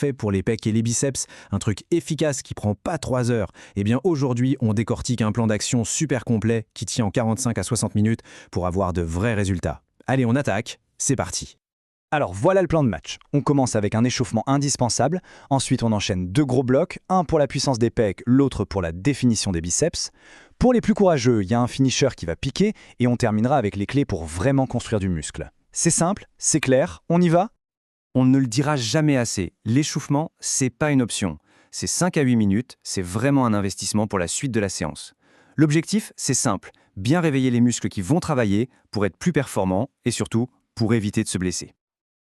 parfait pour les pecs et les biceps, un truc efficace qui prend pas 3 heures. Eh bien aujourd'hui, on décortique un plan d'action super complet qui tient en 45 à 60 minutes pour avoir de vrais résultats. Allez, on attaque, c'est parti. Alors voilà le plan de match. On commence avec un échauffement indispensable, ensuite on enchaîne 2 gros blocs, un pour la puissance des pecs, l'autre pour la définition des biceps. Pour les plus courageux, il y a un finisher qui va piquer et on terminera avec les clés pour vraiment construire du muscle. C'est simple, c'est clair, on y va? On ne le dira jamais assez, l'échauffement, c'est pas une option. C'est 5 à 8 minutes, c'est vraiment un investissement pour la suite de la séance. L'objectif, c'est simple, bien réveiller les muscles qui vont travailler pour être plus performants et surtout pour éviter de se blesser.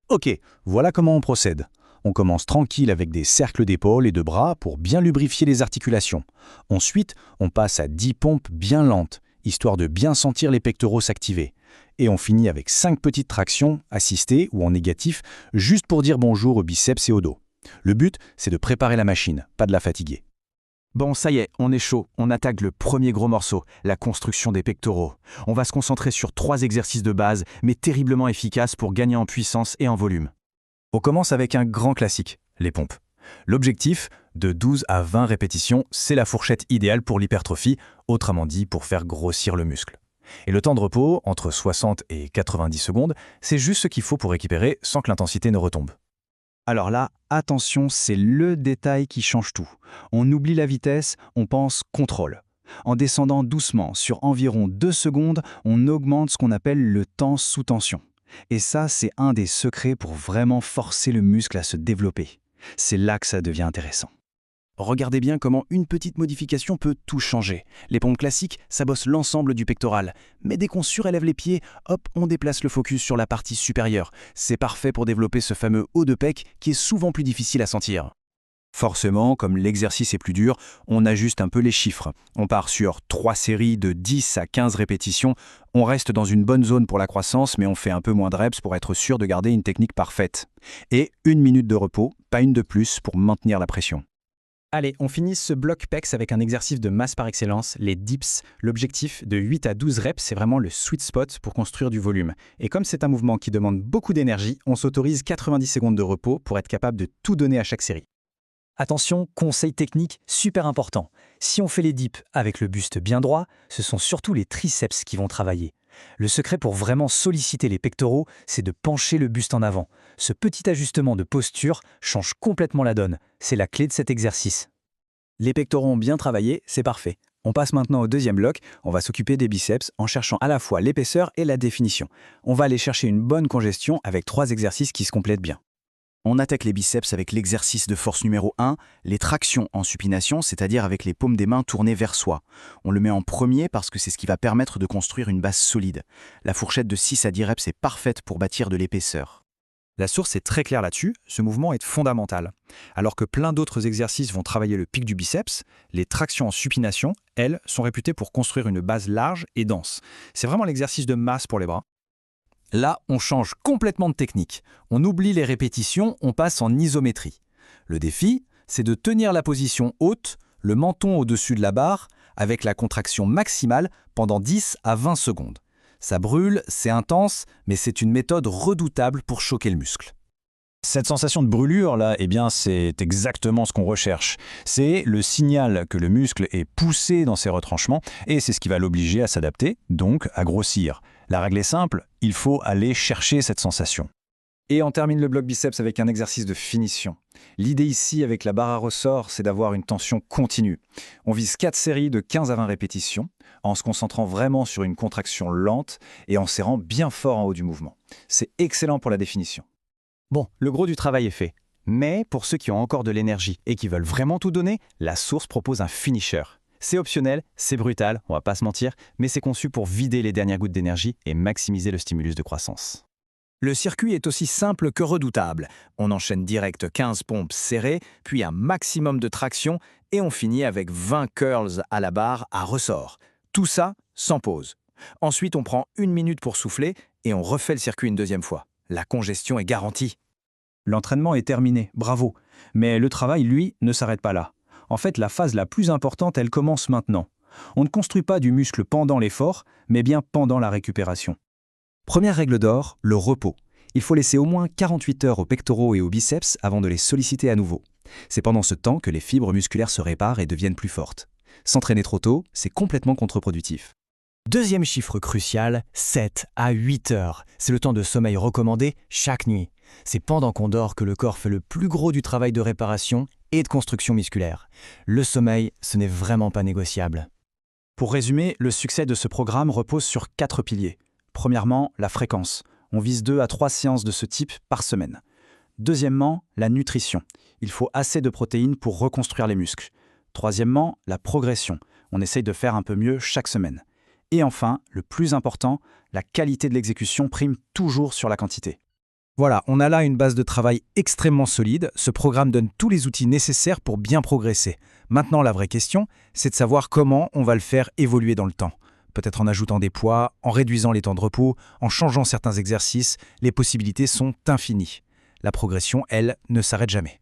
Ok, voilà comment on procède. On commence tranquille avec des cercles d'épaules et de bras pour bien lubrifier les articulations. Ensuite, on passe à 10 pompes bien lentes, histoire de bien sentir les pectoraux s'activer. Et on finit avec 5 petites tractions, assistées ou en négatif, juste pour dire bonjour aux biceps et au dos. Le but, c'est de préparer la machine, pas de la fatiguer. Bon, ça y est, on est chaud. On attaque le premier gros morceau, la construction des pectoraux. On va se concentrer sur 3 exercices de base, mais terriblement efficaces pour gagner en puissance et en volume. On commence avec un grand classique, les pompes. L'objectif, de 12 à 20 répétitions, c'est la fourchette idéale pour l'hypertrophie, autrement dit pour faire grossir le muscle. Et le temps de repos, entre 60 et 90 secondes, c'est juste ce qu'il faut pour récupérer sans que l'intensité ne retombe. Alors là, attention, c'est le détail qui change tout. On oublie la vitesse, on pense contrôle. En descendant doucement sur environ 2 secondes, on augmente ce qu'on appelle le temps sous tension. Et ça, c'est un des secrets pour vraiment forcer le muscle à se développer. C'est là que ça devient intéressant. Regardez bien comment une petite modification peut tout changer. Les pompes classiques, ça bosse l'ensemble du pectoral. Mais dès qu'on surélève les pieds, hop, on déplace le focus sur la partie supérieure. C'est parfait pour développer ce fameux haut de pec qui est souvent plus difficile à sentir. Forcément, comme l'exercice est plus dur, on ajuste un peu les chiffres. On part sur 3 séries de 10 à 15 répétitions. On reste dans une bonne zone pour la croissance, mais on fait un peu moins de reps pour être sûr de garder une technique parfaite. Et 1 minute de repos, pas une de plus, pour maintenir la pression. Allez, on finit ce bloc pecs avec un exercice de masse par excellence, les dips. L'objectif de 8 à 12 reps, c'est vraiment le sweet spot pour construire du volume. Et comme c'est un mouvement qui demande beaucoup d'énergie, on s'autorise 90 secondes de repos pour être capable de tout donner à chaque série. Attention, conseil technique super important. Si on fait les dips avec le buste bien droit, ce sont surtout les triceps qui vont travailler. Le secret pour vraiment solliciter les pectoraux, c'est de pencher le buste en avant. Ce petit ajustement de posture change complètement la donne. C'est la clé de cet exercice. Les pectoraux ont bien travaillé, c'est parfait. On passe maintenant au deuxième bloc, on va s'occuper des biceps en cherchant à la fois l'épaisseur et la définition. On va aller chercher une bonne congestion avec 3 exercices qui se complètent bien. On attaque les biceps avec l'exercice de force numéro 1, les tractions en supination, c'est-à-dire avec les paumes des mains tournées vers soi. On le met en premier parce que c'est ce qui va permettre de construire une base solide. La fourchette de 6 à 10 reps est parfaite pour bâtir de l'épaisseur. La source est très claire là-dessus, ce mouvement est fondamental. Alors que plein d'autres exercices vont travailler le pic du biceps, les tractions en supination, elles, sont réputées pour construire une base large et dense. C'est vraiment l'exercice de masse pour les bras. Là, on change complètement de technique. On oublie les répétitions, on passe en isométrie. Le défi, c'est de tenir la position haute, le menton au-dessus de la barre, avec la contraction maximale pendant 10 à 20 secondes. Ça brûle, c'est intense, mais c'est une méthode redoutable pour choquer le muscle. Cette sensation de brûlure, là, eh bien, c'est exactement ce qu'on recherche. C'est le signal que le muscle est poussé dans ses retranchements et c'est ce qui va l'obliger à s'adapter, donc à grossir. La règle est simple, il faut aller chercher cette sensation. Et on termine le bloc biceps avec un exercice de finition. L'idée ici avec la barre à ressort, c'est d'avoir une tension continue. On vise 4 séries de 15 à 20 répétitions, en se concentrant vraiment sur une contraction lente et en serrant bien fort en haut du mouvement. C'est excellent pour la définition. Bon, le gros du travail est fait. Mais pour ceux qui ont encore de l'énergie et qui veulent vraiment tout donner, la source propose un finisher. C'est optionnel, c'est brutal, on va pas se mentir, mais c'est conçu pour vider les dernières gouttes d'énergie et maximiser le stimulus de croissance. Le circuit est aussi simple que redoutable. On enchaîne direct 15 pompes serrées, puis un maximum de traction et on finit avec 20 curls à la barre à ressort. Tout ça sans pause. Ensuite, on prend 1 minute pour souffler et on refait le circuit une deuxième fois. La congestion est garantie. L'entraînement est terminé, bravo. Mais le travail, lui, ne s'arrête pas là. En fait, la phase la plus importante, elle commence maintenant. On ne construit pas du muscle pendant l'effort, mais bien pendant la récupération. Première règle d'or, le repos. Il faut laisser au moins 48 heures aux pectoraux et aux biceps avant de les solliciter à nouveau. C'est pendant ce temps que les fibres musculaires se réparent et deviennent plus fortes. S'entraîner trop tôt, c'est complètement contre-productif. Deuxième chiffre crucial, 7 à 8 heures. C'est le temps de sommeil recommandé chaque nuit. C'est pendant qu'on dort que le corps fait le plus gros du travail de réparation et de construction musculaire. Le sommeil, ce n'est vraiment pas négociable. Pour résumer, le succès de ce programme repose sur 4 piliers. Premièrement, la fréquence. On vise 2 à 3 séances de ce type par semaine. Deuxièmement, la nutrition. Il faut assez de protéines pour reconstruire les muscles. Troisièmement, la progression. On essaye de faire un peu mieux chaque semaine. Et enfin, le plus important, la qualité de l'exécution prime toujours sur la quantité. Voilà, on a là une base de travail extrêmement solide. Ce programme donne tous les outils nécessaires pour bien progresser. Maintenant, la vraie question, c'est de savoir comment on va le faire évoluer dans le temps. Peut-être en ajoutant des poids, en réduisant les temps de repos, en changeant certains exercices. Les possibilités sont infinies. La progression, elle, ne s'arrête jamais.